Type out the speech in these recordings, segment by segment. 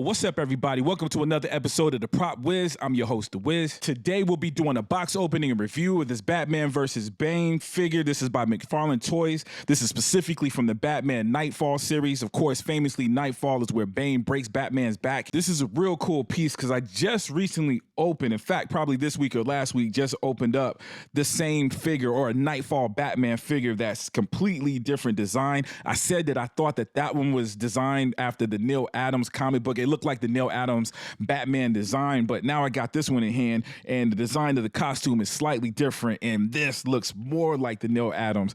What's up, everybody? Welcome to another episode of the Prop Wiz. I'm your host, The Wiz. Today, we'll be doing a box opening and review of this Batman vs. Bane figure. This is by McFarlane Toys. This is specifically from the Batman Nightfall series. Of course, famously, Nightfall is where Bane breaks Batman's back. This is a real cool piece because I just recently opened, in fact, probably this week or last week, just opened up the same figure or a Nightfall Batman figure that's completely different design. I said that I thought that one was designed after the Neil Adams comic book. It looked like the Neil Adams Batman design, but now I got this one in hand, and the design of the costume is slightly different, and this looks more like the Neil Adams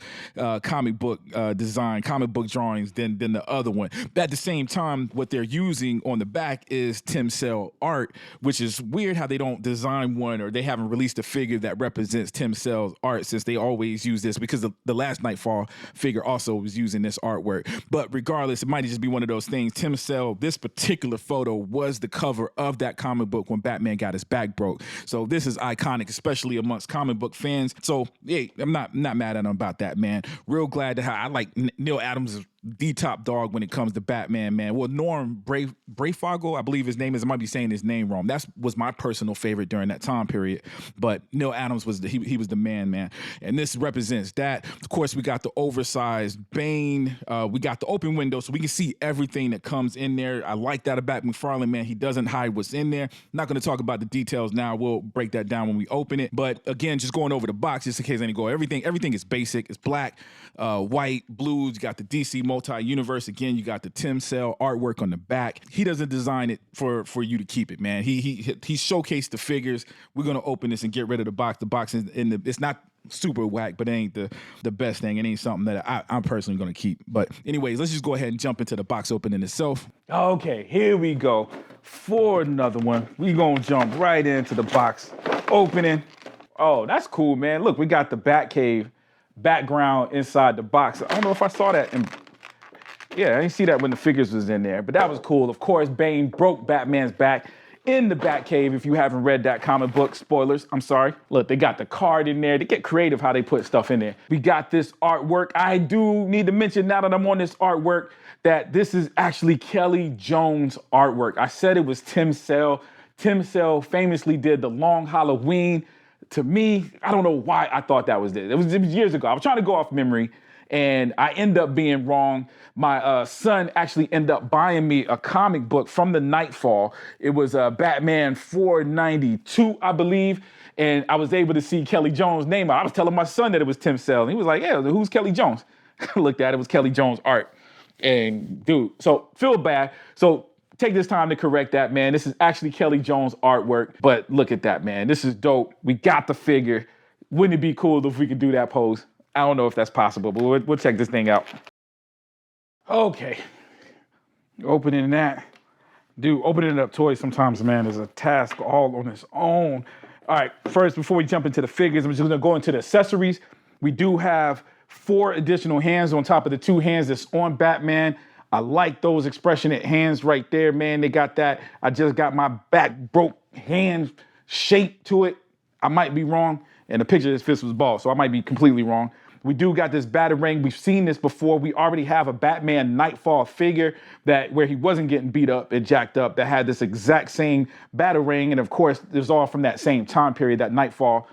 comic book design, comic book drawings than the other one. But at the same time, what they're using on the back is Tim Sale art, which is weird how they don't design one, or they haven't released a figure that represents Tim Sale's art, since they always use this, because the last Nightfall figure also was using this artwork. But regardless, it might just be one of those things. Tim Sale, this particular photo was the cover of that comic book when Batman got his back broke. So this is iconic, especially amongst comic book fans. So hey, I'm not mad at him about that, man. Real glad to have. I like Neil Adams is the top dog when it comes to Batman, man. Well, Norm Brayfogle, I believe his name is. I might be saying his name wrong. That was my personal favorite during that time period. But Neil Adams was he was the man. And this represents that. Of course, we got the oversized Bane. We got the open window, so we can see everything that comes in there. I like that about McFarlane, man. He doesn't hide what's in there. Not going to talk about the details now. We'll break that down when we open it. But again, just going over the box, just in case any go. Everything is basic. It's black, white, blues. You got the DC multi-universe. Again, you got the Tim Sale artwork on the back. He doesn't design it for you to keep it, man. He showcased the figures. We're gonna open this and get rid of the box. The box is it's not super whack, but it ain't the best thing. It ain't something that I'm personally gonna keep. But anyways, let's just go ahead and jump into the box opening itself. Okay, here we go for another one. We gonna jump right into the box opening. Oh, that's cool, man. Look, we got the Batcave background inside the box. I don't know if I saw that yeah, I didn't see that when the figures was in there, but that was cool. Of course, Bane broke Batman's back in the Batcave. If you haven't read that comic book, spoilers, I'm sorry. Look, they got the card in there. They get creative how they put stuff in there. We got this artwork. I do need to mention, now that I'm on this artwork, that this is actually Kelly Jones' artwork. I said it was Tim Sale. Tim Sale famously did The Long Halloween. To me, I don't know why I thought that was it. It was years ago. I was trying to go off memory, and I end up being wrong. My son actually ended up buying me a comic book from the Nightfall. It was Batman 492, I believe, and I was able to see Kelly Jones' name. I was telling my son that it was Tim Sale, and he was like, yeah, who's Kelly Jones? I looked at it, it was Kelly Jones' art. And dude, so feel bad. So take this time to correct that, man. This is actually Kelly Jones' artwork, but look at that, man. This is dope. We got the figure. Wouldn't it be cool if we could do that pose? I don't know if that's possible, but we'll check this thing out. Okay, opening that. Dude, opening up toys sometimes, man, is a task all on its own. All right, first, before we jump into the figures, I'm just gonna go into the accessories. We do have 4 additional hands on top of the 2 hands that's on Batman. I like those expressionate hands right there, man. They got that. I just got my back broke hand shape to it. I might be wrong. And the picture of his fist was bald, so I might be completely wrong. We do got this Batarang. We've seen this before. We already have a Batman Nightfall figure where he wasn't getting beat up and jacked up, that had this exact same Batarang. And of course, it was all from that same time period, that Nightfall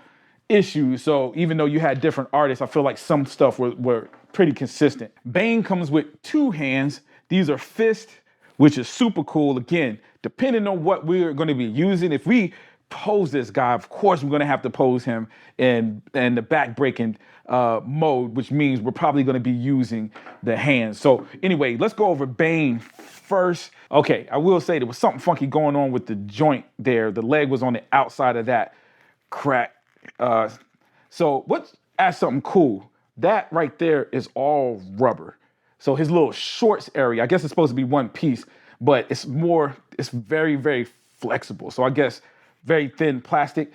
issue. So even though you had different artists, I feel like some stuff were pretty consistent. Bane comes with 2 hands. These are fists, which is super cool. Again, depending on what we're going to be using, if we pose this guy, of course we're going to have to pose him in the back breaking mode, which means we're probably going to be using the hands. So anyway, let's go over Bane first. Okay, I will say there was something funky going on with the joint there. The leg was on the outside of that crack. So let's add something cool. That right there is all rubber. So his little shorts area, I guess it's supposed to be one piece, but it's very, very flexible. So I guess very thin plastic.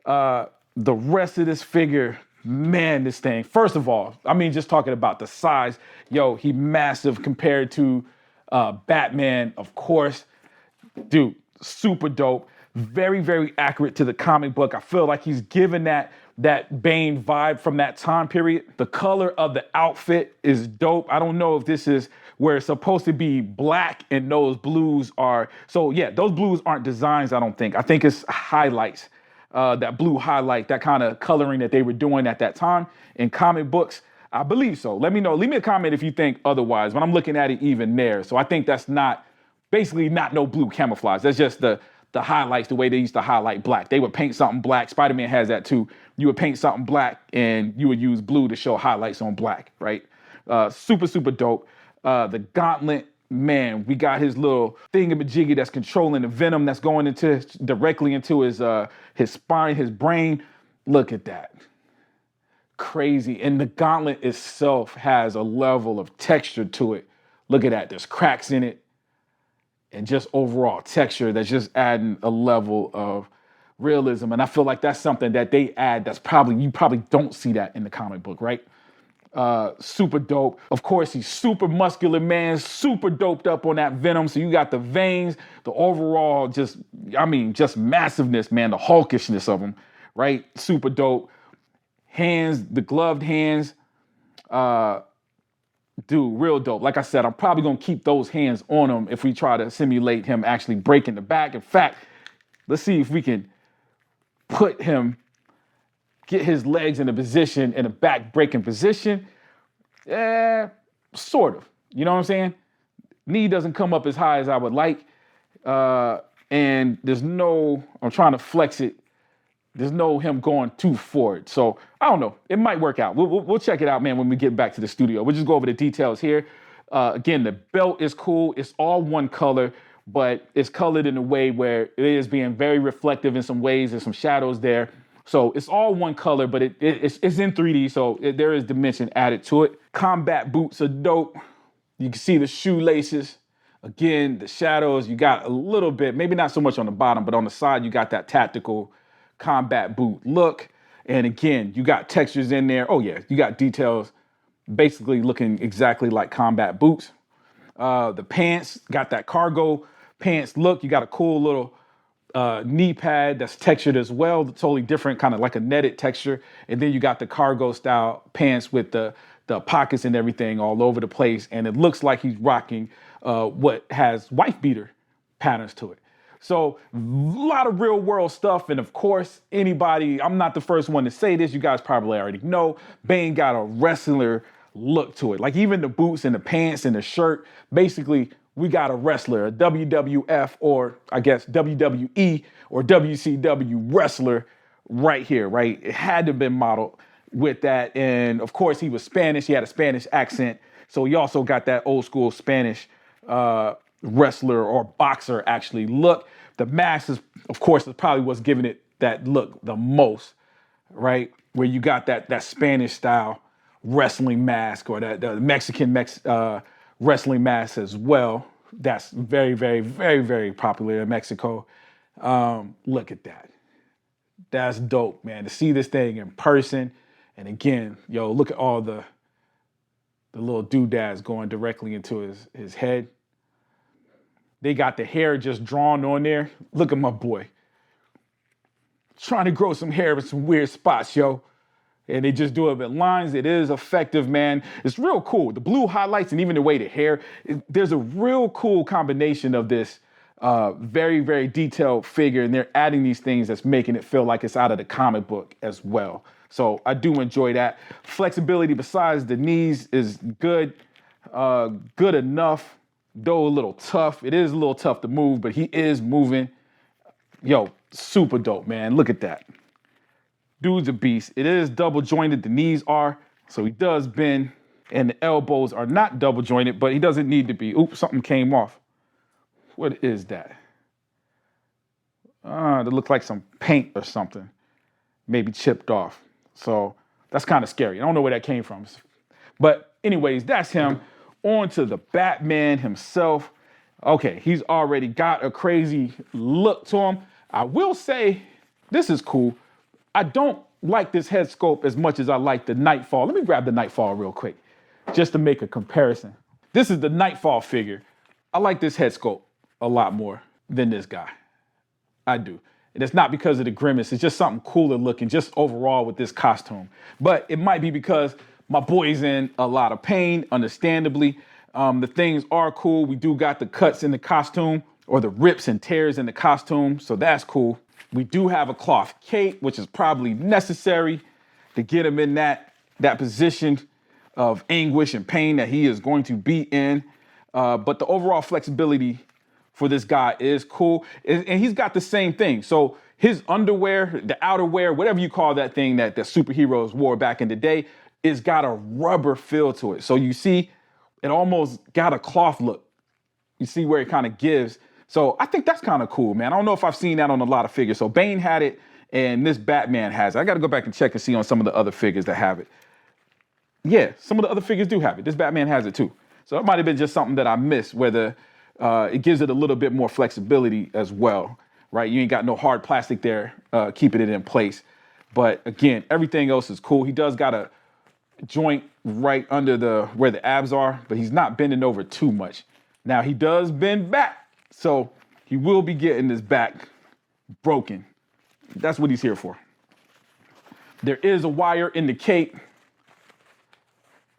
The rest of this figure, man, this thing, first of all, I mean, just talking about the size, yo, he massive compared to Batman, of course. Dude, super dope. Very, very accurate to the comic book. I feel like he's given that Bane vibe from that time period. The color of the outfit is dope. I don't know if this is where it's supposed to be black and those blues are, so yeah, those blues aren't designs, I don't think. I think it's highlights, that blue highlight, that kind of coloring that they were doing at that time in comic books. I believe so. Let me know. Leave me a comment if you think otherwise, but I'm looking at it even there. So I think that's basically not no blue camouflage. That's just the highlights, the way they used to highlight black. They would paint something black. Spider-Man has that too. You would paint something black and you would use blue to show highlights on black, right? Super, super dope. The gauntlet, man, we got his little thingamajiggy that's controlling the venom that's going directly into his spine, his brain. Look at that. Crazy. And the gauntlet itself has a level of texture to it. Look at that. There's cracks in it. And just overall texture that's just adding a level of realism. And I feel like that's something that they add you probably don't see that in the comic book, right? Super dope. Of course, he's super muscular, man, super doped up on that venom. So you got the veins, the overall just massiveness, man, the hulkishness of him, right? Super dope. Hands, the gloved hands, dude, real dope. Like I said, I'm probably going to keep those hands on him if we try to simulate him actually breaking the back. In fact, let's see if we can get his legs in a position, in a back breaking position. Sort of. You know what I'm saying? Knee doesn't come up as high as I would like. And I'm trying to flex it. There's no him going too forward. So I don't know. It might work out. We'll check it out, man, when we get back to the studio. We'll just go over the details here. Again, the belt is cool. It's all one color, but it's colored in a way where it is being very reflective in some ways. There's some shadows there. So it's all one color, but it's in 3D, so there is dimension added to it. Combat boots are dope. You can see the shoelaces. Again, the shadows, you got a little bit, maybe not so much on the bottom, but on the side, you got that tactical combat boot look. And again, you got textures in there. Oh yeah, you got details basically looking exactly like combat boots. The pants, got that cargo pants look. You got a cool little knee pad that's textured as well, totally different, kind of like a netted texture. And then you got the cargo style pants with the pockets and everything all over the place. And it looks like he's rocking what has wife beater patterns to it. So a lot of real world stuff. And of course, I'm not the first one to say this, you guys probably already know, Bane got a wrestler look to it. Like even the boots and the pants and the shirt, basically we got a wrestler, a WWF or I guess WWE or WCW wrestler right here, right? It had to have been modeled with that. And of course he was Spanish, he had a Spanish accent. So he also got that old school Spanish wrestler or boxer actually look. The mask is, of course, is probably what's giving it that look the most, right? Where you got that Spanish style wrestling mask or the Mexican wrestling mask as well. That's very, very, very, very popular in Mexico. Look at that. That's dope, man. To see this thing in person. And again, look at all the little doodads going directly into his head. They got the hair just drawn on there. Look at my boy. Trying to grow some hair in some weird spots, yo. And they just do it with lines. It is effective, man. It's real cool. The blue highlights and even the way the hair, there's a real cool combination of this very, very detailed figure. And they're adding these things that's making it feel like it's out of the comic book as well. So I do enjoy that. Flexibility besides the knees is good, good enough. Though a little tough. It is a little tough to move, but he is moving. Super dope, man. Look at that. Dude's a beast. It is double jointed. The knees are, so he does bend, and the elbows are not double jointed, but he doesn't need to be. Oops, something came off. What is that? It looked like some paint or something, maybe chipped off. So that's kind of scary. I don't know where that came from. But anyways, that's him. On to the Batman himself. Okay, he's already got a crazy look to him. I will say, this is cool. I don't like this head sculpt as much as I like the Nightfall. Let me grab the Nightfall real quick, just to make a comparison. This is the Nightfall figure. I like this head sculpt a lot more than this guy. I do. And it's not because of the grimace. It's just something cooler looking, just overall with this costume. But it might be because my boy's in a lot of pain, understandably. The things are cool. We do got the cuts in the costume, or the rips and tears in the costume, so that's cool. We do have a cloth cape, which is probably necessary to get him in that position of anguish and pain that he is going to be in. But the overall flexibility for this guy is cool. And he's got the same thing. So his underwear, the outerwear, whatever you call that thing that the superheroes wore back in the day, it's got a rubber feel to it. So you see, it almost got a cloth look. You see where it kind of gives. So I think that's kind of cool, man. I don't know if I've seen that on a lot of figures. So Bane had it, and this Batman has it. I got to go back and check and see on some of the other figures that have it. Yeah, some of the other figures do have it. This Batman has it too. So it might have been just something that I missed, where it gives it a little bit more flexibility as well, right? You ain't got no hard plastic there keeping it in place. But again, everything else is cool. He does got a joint right under where the abs are, but he's not bending over too much. Now he does bend back, so he will be getting his back broken. That's what he's here for. There is a wire in the cape,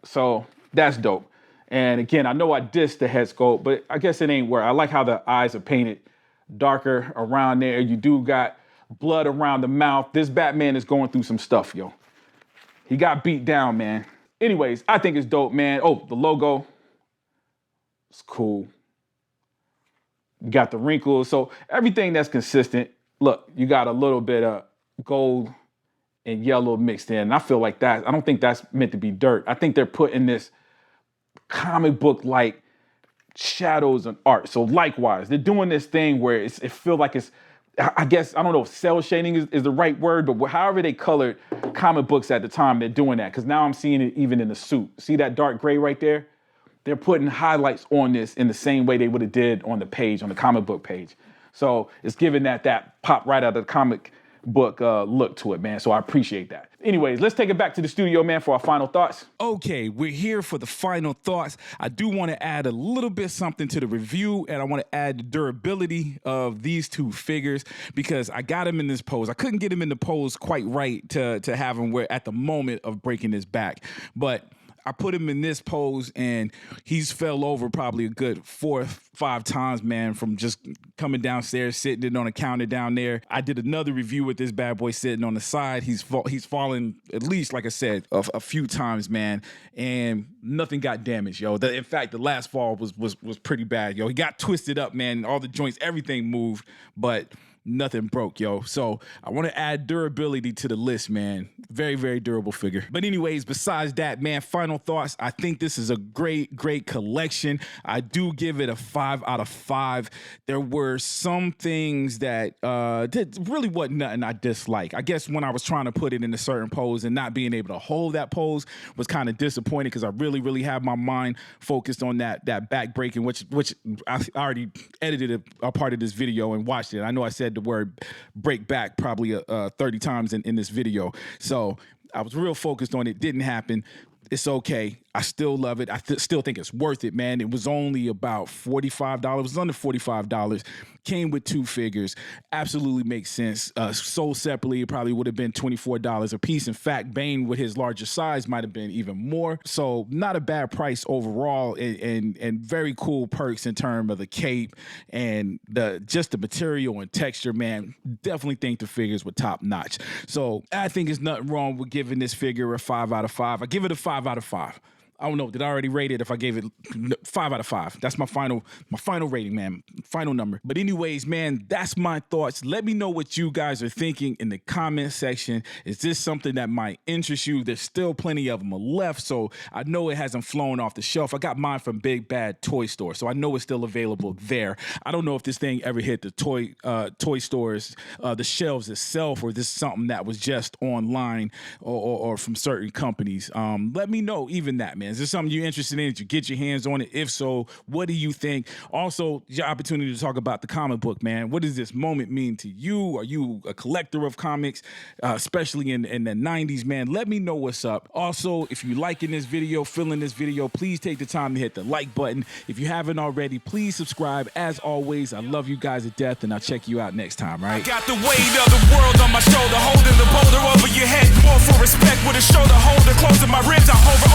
so that's dope. And again, I know I dissed the head sculpt, but I guess it ain't where. I like how the eyes are painted darker around there. You do got blood around the mouth. This Batman is going through some stuff, yo. He got beat down, man. Anyways, I think it's dope, man. Oh, the logo. It's cool. You got the wrinkles. So everything that's consistent. Look, you got a little bit of gold and yellow mixed in. And I feel like I don't think that's meant to be dirt. I think they're putting this comic book like shadows and art. So likewise, they're doing this thing where it feels like it's, I guess, I don't know if cell shading is the right word, but however they colored comic books at the time, they're doing that. Because now I'm seeing it even in the suit. See that dark gray right there? They're putting highlights on this in the same way they would have did on the page, on the comic book page. So it's giving that pop right out of the comic book look to it, man. So I appreciate that. Anyways, let's take it back to the studio, man, for our final thoughts. Okay, we're here for the final thoughts. I do want to add a little bit something to the review, and I want to add the durability of these two figures because I got him in this pose. I couldn't get him in the pose quite right to have him where at the moment of breaking his back, but I put him in this pose and he's fell over probably a good 4 or 5 times, man, from just coming downstairs, sitting it on a counter down there. I did another review with this bad boy sitting on the side. He's fallen at least, like I said, a few times, man, and nothing got damaged, yo. In fact, the last fall was pretty bad, yo. He got twisted up, man. All the joints, everything moved, but nothing broke, yo. So I want to add durability to the list, man. Very, very durable figure. But anyways, besides that, man, final thoughts. I think this is a great, great collection. I do give it a 5 out of 5. There were some things that really wasn't nothing I dislike. I guess when I was trying to put it in a certain pose and not being able to hold that pose was kind of disappointing because I really, really had my mind focused on that back breaking, which I already edited a part of this video and watched it. I know I said the word break back probably 30 times in this video. So I was real focused on it. Didn't happen. It's okay. I still love it. I still think it's worth it, man. It was only about $45. It was under $45. Came with 2 figures. Absolutely makes sense. Sold separately, it probably would have been $24 a piece. In fact, Bane with his larger size might have been even more. So not a bad price overall, and very cool perks in terms of the cape and just the material and texture, man. Definitely think the figures were top notch. So I think there's nothing wrong with giving this figure a 5 out of 5. I give it a 5 out of 5. I don't know. Did I already rate it if I gave it 5 out of 5? That's my final rating, man. Final number. But anyways, man, that's my thoughts. Let me know what you guys are thinking in the comment section. Is this something that might interest you? There's still plenty of them left, so I know it hasn't flown off the shelf. I got mine from Big Bad Toy Store, so I know it's still available there. I don't know if this thing ever hit the toy stores, the shelves itself, or this is something that was just online or from certain companies. Let me know even that, man. Is this something you're interested in? Did you get your hands on it? If so, what do you think? Also, your opportunity to talk about the comic book, man. What does this moment mean to you? Are you a collector of comics, especially in the 90s, man? Let me know what's up. Also, if you're liking this video, feeling this video, please take the time to hit the like button. If you haven't already, please subscribe. As always, I love you guys to death, and I'll check you out next time, right? I got the weight of the world on my shoulder, holding the boulder over your head. More for respect with a shoulder holder, closing my ribs. I hover